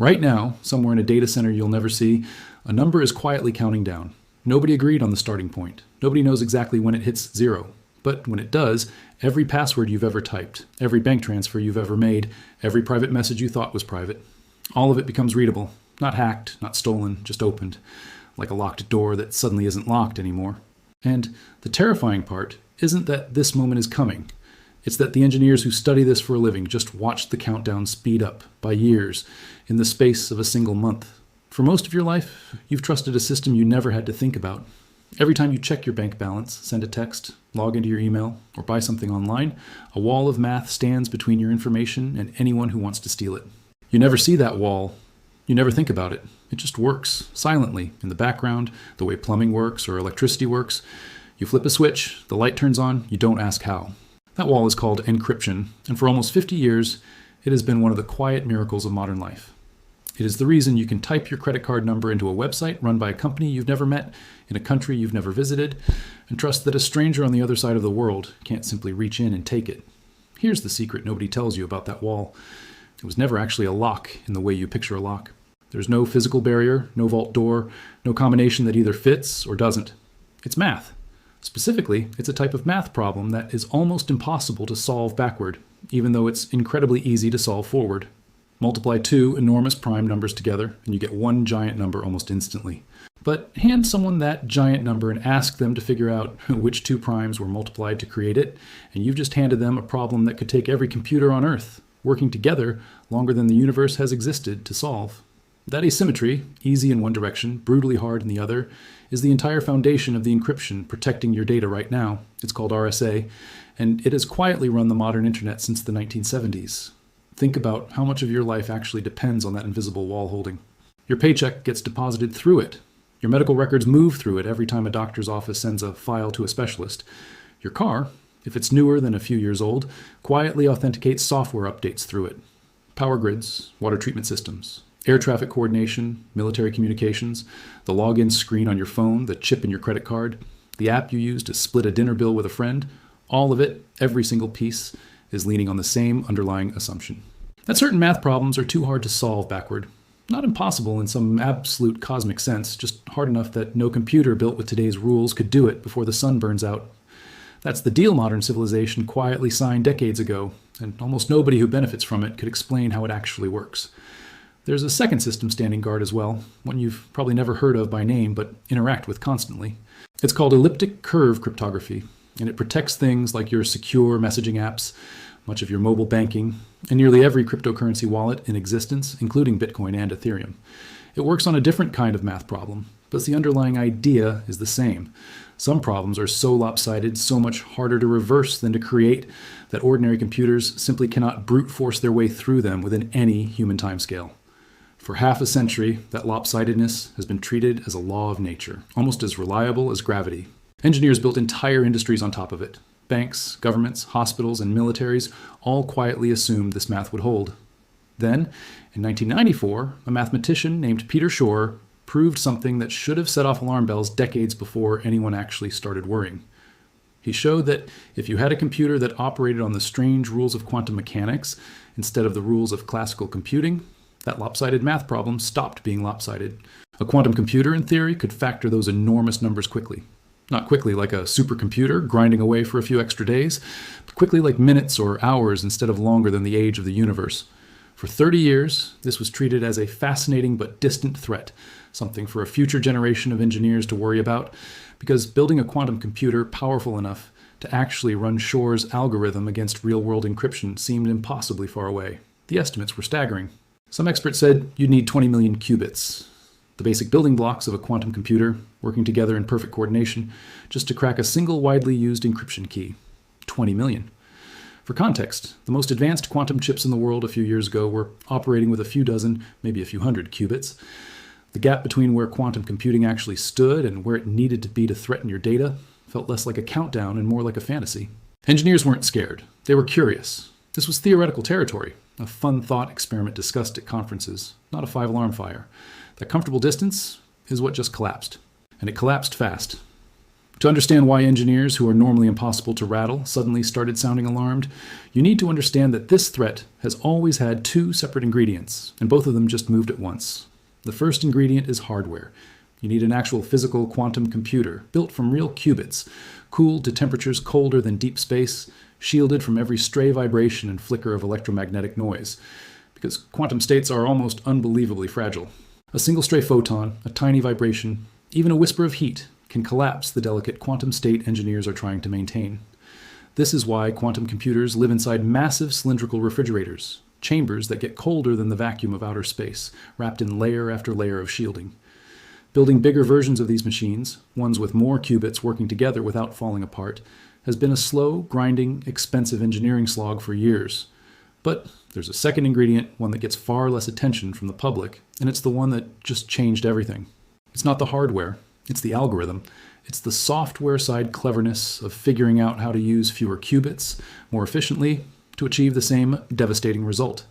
Right now, somewhere in a data center you'll never see, a number is quietly counting down. Nobody agreed on the starting point. Nobody knows exactly when it hits 0. But when it does, every password you've ever typed, every bank transfer you've ever made, every private message you thought was private, all of it becomes readable. Not hacked, not stolen, just opened. Like a locked door that suddenly isn't locked anymore. And the terrifying part isn't that this moment is coming. It's that the engineers who study this for a living just watch the countdown speed up by years in the space of a single month. For most of your life, you've trusted a system you never had to think about. Every time you check your bank balance, send a text, log into your email, or buy something online, a wall of math stands between your information and anyone who wants to steal it. You never see that wall. You never think about it. It just works, silently, in the background, the way plumbing works or electricity works. You flip a switch, the light turns on, you don't ask how. That wall is called encryption, and for almost 50 years, it has been one of the quiet miracles of modern life. It is the reason you can type your credit card number into a website run by a company you've never met, in a country you've never visited, and trust that a stranger on the other side of the world can't simply reach in and take it. Here's the secret nobody tells you about that wall. It was never actually a lock in the way you picture a lock. There's no physical barrier, no vault door, no combination that either fits or doesn't. It's math. Specifically, it's a type of math problem that is almost impossible to solve backward, even though it's incredibly easy to solve forward. Multiply two enormous prime numbers together, and you get one giant number almost instantly. But hand someone that giant number and ask them to figure out which two primes were multiplied to create it, and you've just handed them a problem that could take every computer on Earth, working together longer than the universe has existed, to solve. That asymmetry, easy in one direction, brutally hard in the other, is the entire foundation of the encryption protecting your data right now. It's called RSA, and it has quietly run the modern internet since the 1970s. Think about how much of your life actually depends on that invisible wall holding. Your paycheck gets deposited through it. Your medical records move through it every time a doctor's office sends a file to a specialist. Your car, if it's newer than a few years old, quietly authenticates software updates through it. Power grids, water treatment systems, air traffic coordination, military communications, the login screen on your phone, the chip in your credit card, the app you use to split a dinner bill with a friend, all of it, every single piece, is leaning on the same underlying assumption. That certain math problems are too hard to solve backward. Not impossible in some absolute cosmic sense, just hard enough that no computer built with today's rules could do it before the sun burns out. That's the deal modern civilization quietly signed decades ago, and almost nobody who benefits from it could explain how it actually works. There's a second system standing guard as well, one you've probably never heard of by name but interact with constantly. It's called Elliptic Curve Cryptography, and it protects things like your secure messaging apps, much of your mobile banking, and nearly every cryptocurrency wallet in existence, including Bitcoin and Ethereum. It works on a different kind of math problem, but the underlying idea is the same. Some problems are so lopsided, so much harder to reverse than to create, that ordinary computers simply cannot brute force their way through them within any human timescale. For half a century, that lopsidedness has been treated as a law of nature, almost as reliable as gravity. Engineers built entire industries on top of it. Banks, governments, hospitals, and militaries all quietly assumed this math would hold. Then, in 1994, a mathematician named Peter Shor proved something that should have set off alarm bells decades before anyone actually started worrying. He showed that if you had a computer that operated on the strange rules of quantum mechanics instead of the rules of classical computing, that lopsided math problem stopped being lopsided. A quantum computer, in theory, could factor those enormous numbers quickly. Not quickly like a supercomputer grinding away for a few extra days, but quickly like minutes or hours instead of longer than the age of the universe. For 30 years, this was treated as a fascinating but distant threat, something for a future generation of engineers to worry about, because building a quantum computer powerful enough to actually run Shor's algorithm against real-world encryption seemed impossibly far away. The estimates were staggering. Some experts said you'd need 20 million qubits, the basic building blocks of a quantum computer, working together in perfect coordination, just to crack a single widely used encryption key. 20 million. For context, the most advanced quantum chips in the world a few years ago were operating with a few dozen, maybe a few hundred qubits. The gap between where quantum computing actually stood and where it needed to be to threaten your data felt less like a countdown and more like a fantasy. Engineers weren't scared. They were curious. This was theoretical territory, a fun thought experiment discussed at conferences, not a five-alarm fire. That comfortable distance is what just collapsed. And it collapsed fast. To understand why engineers who are normally impossible to rattle suddenly started sounding alarmed, you need to understand that this threat has always had two separate ingredients, and both of them just moved at once. The first ingredient is hardware. You need an actual physical quantum computer, built from real qubits, cooled to temperatures colder than deep space, shielded from every stray vibration and flicker of electromagnetic noise, because quantum states are almost unbelievably fragile. A single stray photon, a tiny vibration, even a whisper of heat, can collapse the delicate quantum state engineers are trying to maintain. This is why quantum computers live inside massive cylindrical refrigerators, chambers that get colder than the vacuum of outer space, wrapped in layer after layer of shielding. Building bigger versions of these machines, ones with more qubits working together without falling apart, has been a slow, grinding, expensive engineering slog for years. But there's a second ingredient, one that gets far less attention from the public, and it's the one that just changed everything. It's not the hardware. It's the algorithm. It's the software side cleverness of figuring out how to use fewer qubits more efficiently to achieve the same devastating result.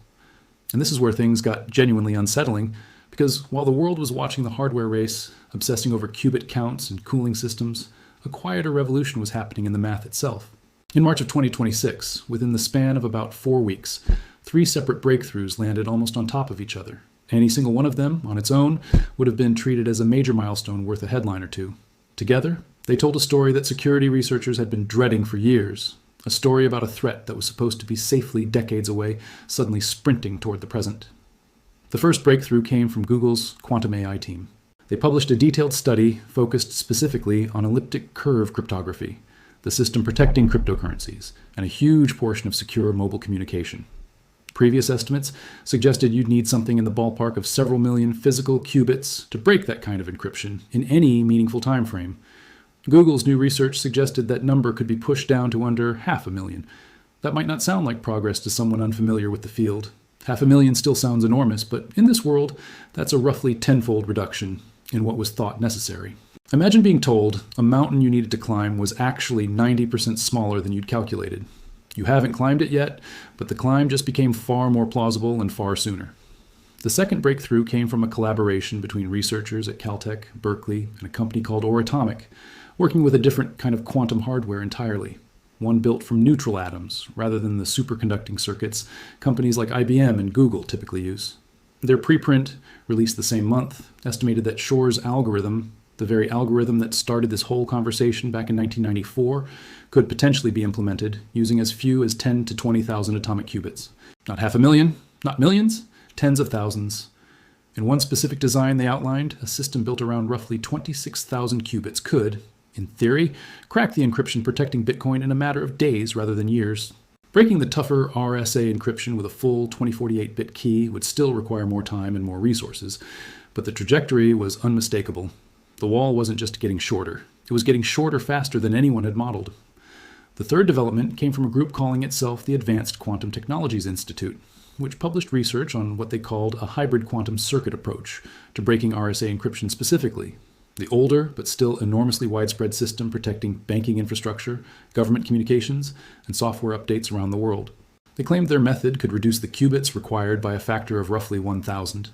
And this is where things got genuinely unsettling, because while the world was watching the hardware race, obsessing over qubit counts and cooling systems, a quieter revolution was happening in the math itself. In March of 2026, within the span of about 4 weeks, 3 separate breakthroughs landed almost on top of each other. Any single one of them, on its own, would have been treated as a major milestone worth a headline or two. Together, they told a story that security researchers had been dreading for years, a story about a threat that was supposed to be safely decades away, suddenly sprinting toward the present. The first breakthrough came from Google's quantum AI team. They published a detailed study focused specifically on elliptic curve cryptography, the system protecting cryptocurrencies, and a huge portion of secure mobile communication. Previous estimates suggested you'd need something in the ballpark of several million physical qubits to break that kind of encryption in any meaningful time frame. Google's new research suggested that number could be pushed down to under 500,000. That might not sound like progress to someone unfamiliar with the field. 500,000 still sounds enormous, but in this world, that's a roughly tenfold reduction in what was thought necessary. Imagine being told a mountain you needed to climb was actually 90% smaller than you'd calculated. You haven't climbed it yet, but the climb just became far more plausible and far sooner. The second breakthrough came from a collaboration between researchers at Caltech, Berkeley, and a company called Oratomic, working with a different kind of quantum hardware entirely, one built from neutral atoms rather than the superconducting circuits companies like IBM and Google typically use. Their preprint, released the same month, estimated that Shor's algorithm, the very algorithm that started this whole conversation back in 1994, could potentially be implemented using as few as 10 to 20,000 atomic qubits. Not 500,000, not millions, tens of thousands. In one specific design they outlined, a system built around roughly 26,000 qubits could, in theory, crack the encryption protecting Bitcoin in a matter of days rather than years. Breaking the tougher RSA encryption with a full 2048-bit key would still require more time and more resources, but the trajectory was unmistakable. The wall wasn't just getting shorter. It was getting shorter faster than anyone had modeled. The third development came from a group calling itself the Advanced Quantum Technologies Institute, which published research on what they called a hybrid quantum circuit approach to breaking RSA encryption specifically, the older but still enormously widespread system protecting banking infrastructure, government communications, and software updates around the world. They claimed their method could reduce the qubits required by a factor of roughly 1,000.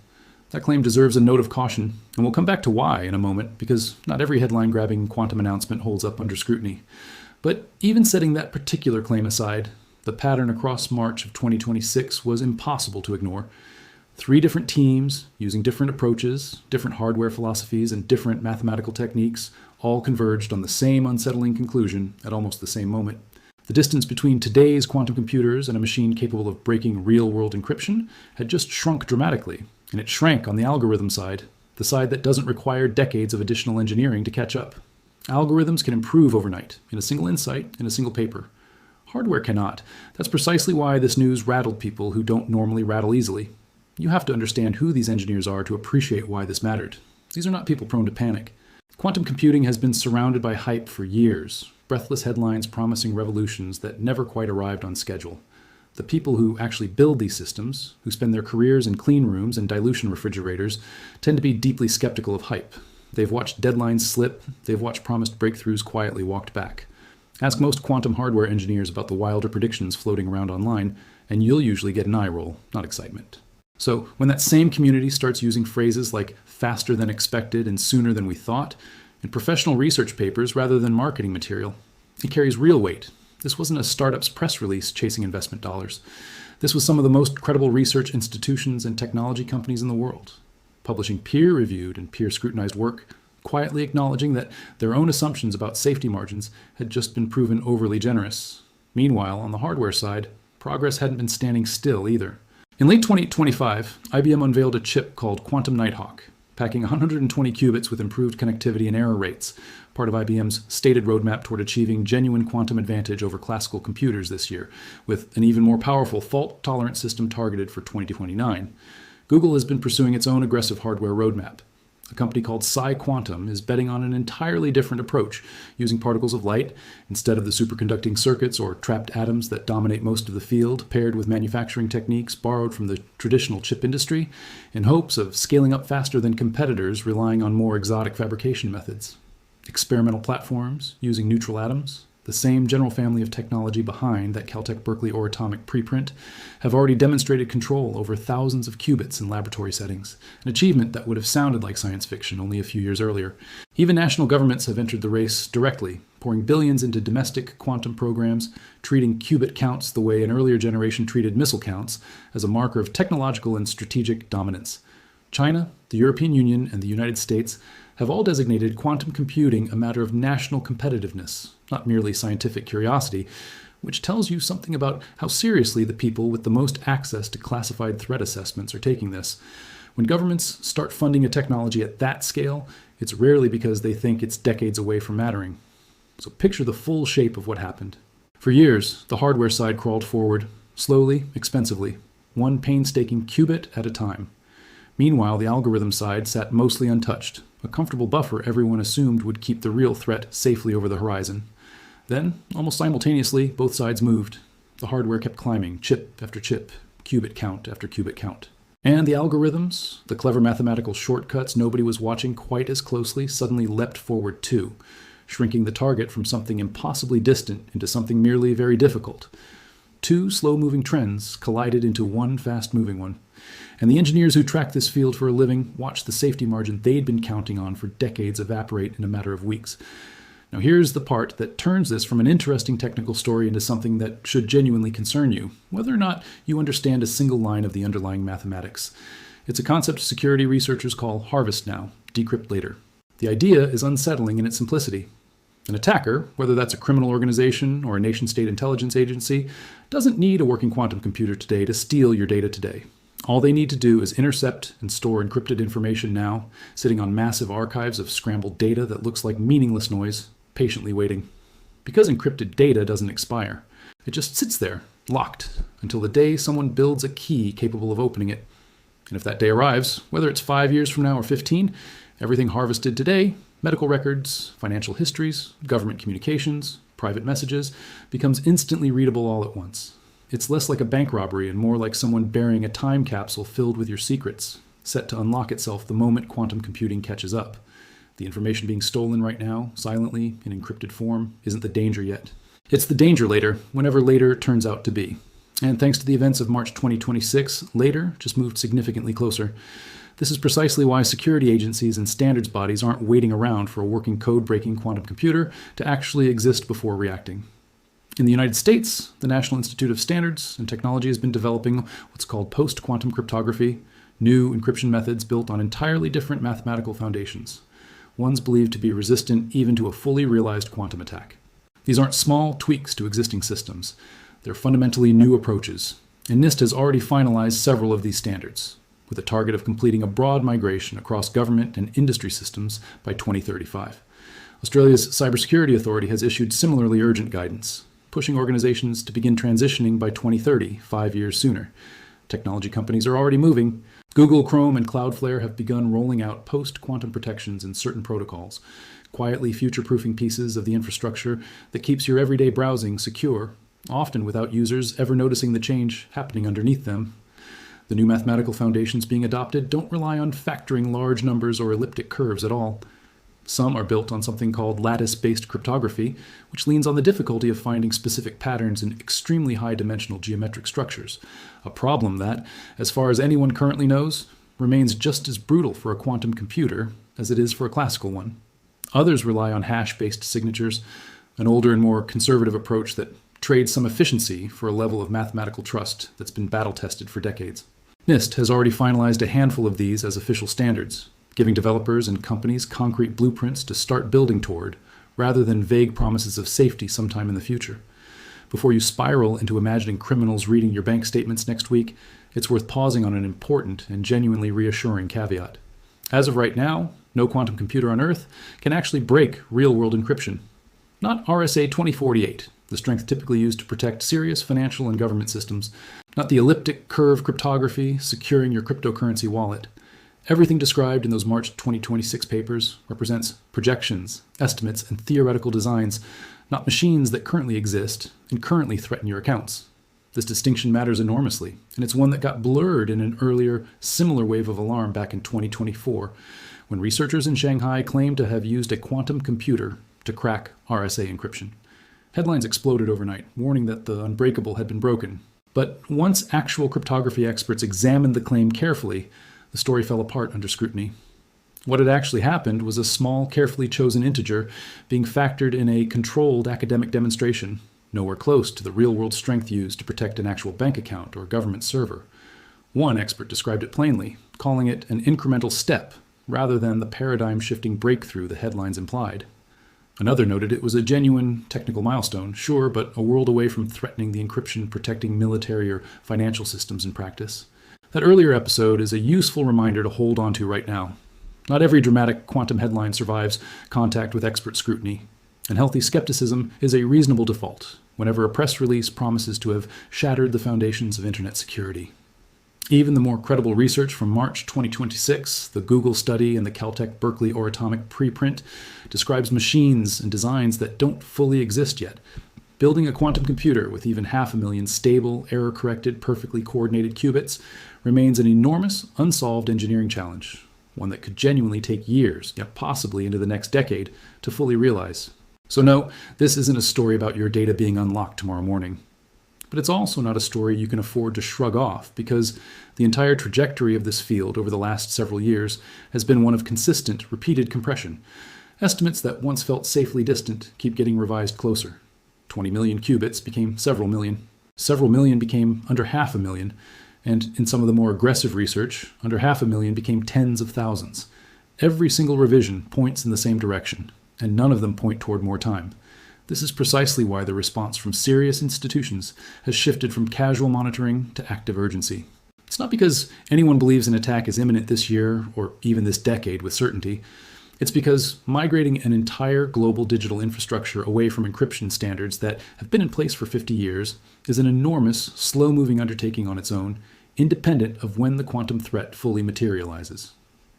That claim deserves a note of caution, and we'll come back to why in a moment, because not every headline-grabbing quantum announcement holds up under scrutiny. But even setting that particular claim aside, the pattern across March of 2026 was impossible to ignore. 3 different teams, using different approaches, different hardware philosophies, and different mathematical techniques, all converged on the same unsettling conclusion at almost the same moment. The distance between today's quantum computers and a machine capable of breaking real-world encryption had just shrunk dramatically, and it shrank on the algorithm side, the side that doesn't require decades of additional engineering to catch up. Algorithms can improve overnight, in a single insight, in a single paper. Hardware cannot. That's precisely why this news rattled people who don't normally rattle easily. You have to understand who these engineers are to appreciate why this mattered. These are not people prone to panic. Quantum computing has been surrounded by hype for years, breathless headlines promising revolutions that never quite arrived on schedule. The people who actually build these systems, who spend their careers in clean rooms and dilution refrigerators, tend to be deeply skeptical of hype. They've watched deadlines slip, they've watched promised breakthroughs quietly walked back. Ask most quantum hardware engineers about the wilder predictions floating around online, and you'll usually get an eye roll, not excitement. So when that same community starts using phrases like faster than expected and sooner than we thought, in professional research papers rather than marketing material. It carries real weight. This wasn't a startup's press release chasing investment dollars. This was some of the most credible research institutions and technology companies in the world, publishing peer-reviewed and peer-scrutinized work, quietly acknowledging that their own assumptions about safety margins had just been proven overly generous. Meanwhile, on the hardware side, progress hadn't been standing still either. In late 2025, IBM unveiled a chip called Quantum Nighthawk, packing 120 qubits with improved connectivity and error rates, part of IBM's stated roadmap toward achieving genuine quantum advantage over classical computers this year, with an even more powerful fault-tolerant system targeted for 2029. Google has been pursuing its own aggressive hardware roadmap. A company called PsiQuantum is betting on an entirely different approach, using particles of light instead of the superconducting circuits or trapped atoms that dominate most of the field, paired with manufacturing techniques borrowed from the traditional chip industry, in hopes of scaling up faster than competitors relying on more exotic fabrication methods. Experimental platforms using neutral atoms, the same general family of technology behind that Caltech Berkeley oratomic preprint, have already demonstrated control over thousands of qubits in laboratory settings, an achievement that would have sounded like science fiction only a few years earlier. Even national governments have entered the race directly, pouring billions into domestic quantum programs, treating qubit counts the way an earlier generation treated missile counts, as a marker of technological and strategic dominance. China, the European Union, and the United States have all designated quantum computing a matter of national competitiveness, not merely scientific curiosity, which tells you something about how seriously the people with the most access to classified threat assessments are taking this. When governments start funding a technology at that scale, it's rarely because they think it's decades away from mattering. So picture the full shape of what happened. For years, the hardware side crawled forward, slowly, expensively, one painstaking qubit at a time. Meanwhile, the algorithm side sat mostly untouched, a comfortable buffer everyone assumed would keep the real threat safely over the horizon. Then, almost simultaneously, both sides moved. The hardware kept climbing, chip after chip, qubit count after qubit count. And the algorithms, the clever mathematical shortcuts nobody was watching quite as closely, suddenly leapt forward too, shrinking the target from something impossibly distant into something merely very difficult. Two slow-moving trends collided into one fast-moving one. And the engineers who track this field for a living watched the safety margin they'd been counting on for decades evaporate in a matter of weeks. Now here's the part that turns this from an interesting technical story into something that should genuinely concern you, whether or not you understand a single line of the underlying mathematics. It's a concept security researchers call harvest now, decrypt later. The idea is unsettling in its simplicity. An attacker, whether that's a criminal organization or a nation-state intelligence agency, doesn't need a working quantum computer today to steal your data today. All they need to do is intercept and store encrypted information now, sitting on massive archives of scrambled data that looks like meaningless noise, patiently waiting. Because encrypted data doesn't expire, it just sits there, locked, until the day someone builds a key capable of opening it. And if that day arrives, whether it's 5 years from now or 15, everything harvested today, medical records, financial histories, government communications, private messages, becomes instantly readable all at once. It's less like a bank robbery and more like someone burying a time capsule filled with your secrets, set to unlock itself the moment quantum computing catches up. The information being stolen right now, silently, in encrypted form, isn't the danger yet. It's the danger later, whenever later turns out to be. And thanks to the events of March 2026, later just moved significantly closer. This is precisely why security agencies and standards bodies aren't waiting around for a working code-breaking quantum computer to actually exist before reacting. In the United States, the National Institute of Standards and Technology has been developing what's called post-quantum cryptography, new encryption methods built on entirely different mathematical foundations, ones believed to be resistant even to a fully realized quantum attack. These aren't small tweaks to existing systems. They're fundamentally new approaches, and NIST has already finalized several of these standards, with a target of completing a broad migration across government and industry systems by 2035. Australia's Cybersecurity Authority has issued similarly urgent guidance, pushing organizations to begin transitioning by 2030, 5 years sooner. Technology companies are already moving. Google, Chrome, and Cloudflare have begun rolling out post-quantum protections in certain protocols, quietly future-proofing pieces of the infrastructure that keeps your everyday browsing secure, often without users ever noticing the change happening underneath them. The new mathematical foundations being adopted don't rely on factoring large numbers or elliptic curves at all. Some are built on something called lattice-based cryptography, which leans on the difficulty of finding specific patterns in extremely high-dimensional geometric structures, a problem that, as far as anyone currently knows, remains just as brutal for a quantum computer as it is for a classical one. Others rely on hash-based signatures, an older and more conservative approach that trades some efficiency for a level of mathematical trust that's been battle-tested for decades. NIST has already finalized a handful of these as official standards, giving developers and companies concrete blueprints to start building toward, rather than vague promises of safety sometime in the future. Before you spiral into imagining criminals reading your bank statements next week, it's worth pausing on an important and genuinely reassuring caveat. As of right now, no quantum computer on Earth can actually break real-world encryption. Not RSA 2048, the strength typically used to protect serious financial and government systems. Not the elliptic curve cryptography securing your cryptocurrency wallet. Everything described in those March 2026 papers represents projections, estimates, and theoretical designs, not machines that currently exist and currently threaten your accounts. This distinction matters enormously, and it's one that got blurred in an earlier, similar wave of alarm back in 2024, when researchers in Shanghai claimed to have used a quantum computer to crack RSA encryption. Headlines exploded overnight, warning that the unbreakable had been broken. But once actual cryptography experts examined the claim carefully, the story fell apart under scrutiny. What had actually happened was a small, carefully chosen integer being factored in a controlled academic demonstration, nowhere close to the real-world strength used to protect an actual bank account or government server. One expert described it plainly, calling it an incremental step rather than the paradigm-shifting breakthrough the headlines implied. Another noted it was a genuine technical milestone, sure, but a world away from threatening the encryption protecting military or financial systems in practice. That earlier episode is a useful reminder to hold on to right now. Not every dramatic quantum headline survives contact with expert scrutiny, and healthy skepticism is a reasonable default whenever a press release promises to have shattered the foundations of internet security. Even the more credible research from March 2026, the Google study and the Caltech Berkeley Oratomic preprint, describes machines and designs that don't fully exist yet. Building a quantum computer with even 500,000 stable, error-corrected, perfectly coordinated qubits remains an enormous, unsolved engineering challenge, one that could genuinely take years, yet possibly into the next decade, to fully realize. So no, this isn't a story about your data being unlocked tomorrow morning. But it's also not a story you can afford to shrug off, because the entire trajectory of this field over the last several years has been one of consistent, repeated compression. Estimates that once felt safely distant keep getting revised closer. 20 million qubits became several million. Several million became under 500,000, and in some of the more aggressive research, under 500,000 became tens of thousands. Every single revision points in the same direction, and none of them point toward more time. This is precisely why the response from serious institutions has shifted from casual monitoring to active urgency. It's not because anyone believes an attack is imminent this year or even this decade with certainty. It's because migrating an entire global digital infrastructure away from encryption standards that have been in place for 50 years is an enormous, slow-moving undertaking on its own, independent of when the quantum threat fully materializes.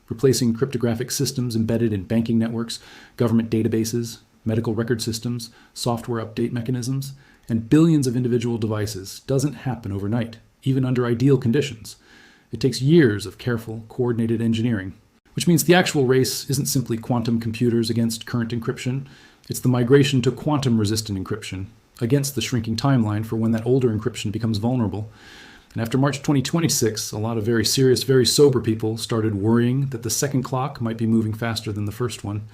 Replacing cryptographic systems embedded in banking networks, government databases, medical record systems, software update mechanisms, and billions of individual devices doesn't happen overnight, even under ideal conditions. It takes years of careful, coordinated engineering, which means the actual race isn't simply quantum computers against current encryption, it's the migration to quantum-resistant encryption, against the shrinking timeline for when that older encryption becomes vulnerable. And after March 2026, a lot of very serious, very sober people started worrying that the second clock might be moving faster than the first one.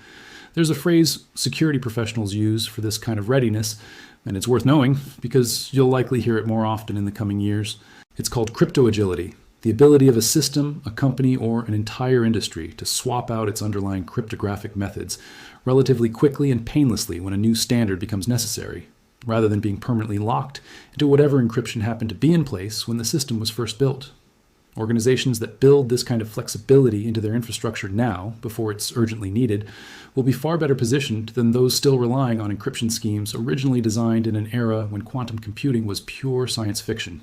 There's a phrase security professionals use for this kind of readiness, and it's worth knowing because you'll likely hear it more often in the coming years. It's called crypto agility, the ability of a system, a company, or an entire industry to swap out its underlying cryptographic methods relatively quickly and painlessly when a new standard becomes necessary, rather than being permanently locked into whatever encryption happened to be in place when the system was first built. Organizations that build this kind of flexibility into their infrastructure now, before it's urgently needed, will be far better positioned than those still relying on encryption schemes originally designed in an era when quantum computing was pure science fiction.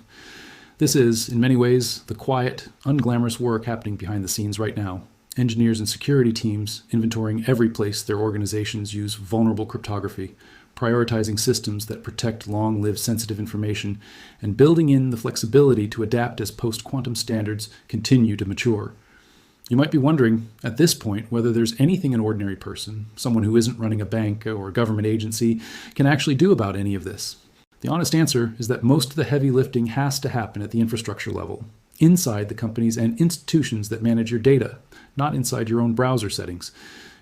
This is, in many ways, the quiet, unglamorous work happening behind the scenes right now. Engineers and security teams inventorying every place their organizations use vulnerable cryptography, prioritizing systems that protect long-lived sensitive information, and building in the flexibility to adapt as post-quantum standards continue to mature. You might be wondering, at this point, whether there's anything an ordinary person, someone who isn't running a bank or a government agency, can actually do about any of this. The honest answer is that most of the heavy lifting has to happen at the infrastructure level, inside the companies and institutions that manage your data, not inside your own browser settings.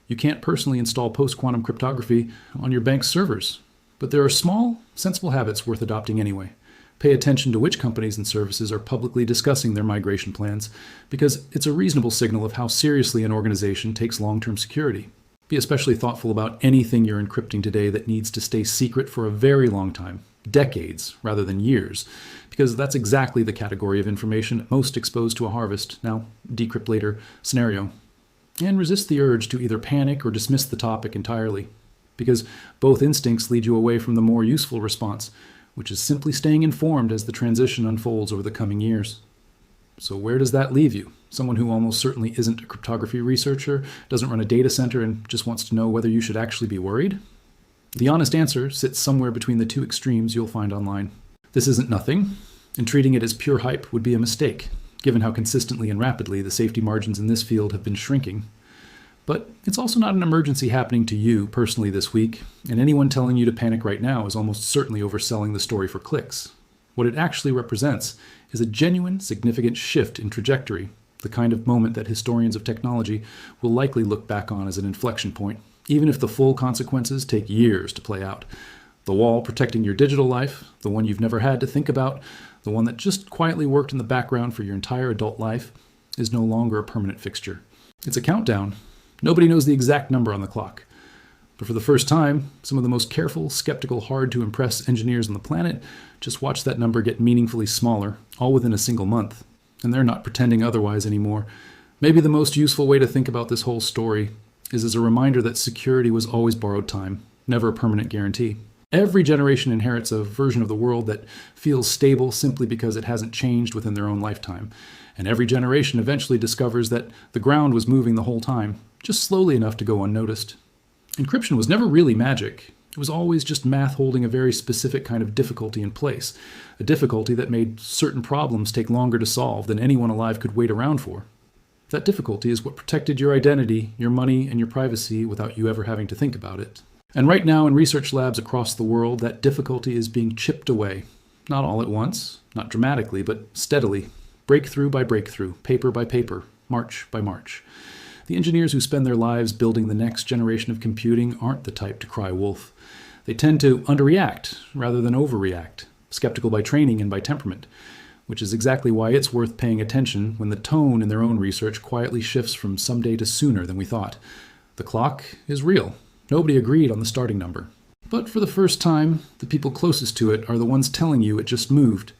You can't personally install post-quantum cryptography on your bank's servers. But there are small, sensible habits worth adopting anyway. Pay attention to which companies and services are publicly discussing their migration plans, because it's a reasonable signal of how seriously an organization takes long-term security. Be especially thoughtful about anything you're encrypting today that needs to stay secret for a very long time, decades rather than years, because that's exactly the category of information most exposed to a harvest, now Decrypt Later, scenario. And resist the urge to either panic or dismiss the topic entirely, because both instincts lead you away from the more useful response, which is simply staying informed as the transition unfolds over the coming years. So where does that leave you? Someone who almost certainly isn't a cryptography researcher, doesn't run a data center, and just wants to know whether you should actually be worried? The honest answer sits somewhere between the two extremes you'll find online. This isn't nothing, and treating it as pure hype would be a mistake, given how consistently and rapidly the safety margins in this field have been shrinking. But it's also not an emergency happening to you personally this week, and anyone telling you to panic right now is almost certainly overselling the story for clicks. What it actually represents is a genuine, significant shift in trajectory, the kind of moment that historians of technology will likely look back on as an inflection point, even if the full consequences take years to play out. The wall protecting your digital life, the one you've never had to think about, the one that just quietly worked in the background for your entire adult life, is no longer a permanent fixture. It's a countdown. Nobody knows the exact number on the clock. But for the first time, some of the most careful, skeptical, hard-to-impress engineers on the planet just watch that number get meaningfully smaller, all within a single month. And they're not pretending otherwise anymore. Maybe the most useful way to think about this whole story is as a reminder that security was always borrowed time, never a permanent guarantee. Every generation inherits a version of the world that feels stable simply because it hasn't changed within their own lifetime. And every generation eventually discovers that the ground was moving the whole time, just slowly enough to go unnoticed. Encryption was never really magic. It was always just math holding a very specific kind of difficulty in place, a difficulty that made certain problems take longer to solve than anyone alive could wait around for. That difficulty is what protected your identity, your money, and your privacy without you ever having to think about it. And right now in research labs across the world, that difficulty is being chipped away. Not all at once, not dramatically, but steadily, breakthrough by breakthrough, paper by paper, march by march. The engineers who spend their lives building the next generation of computing aren't the type to cry wolf. They tend to underreact rather than overreact, skeptical by training and by temperament, which is exactly why it's worth paying attention when the tone in their own research quietly shifts from someday to sooner than we thought. The clock is real. Nobody agreed on the starting number. But for the first time, the people closest to it are the ones telling you it just moved.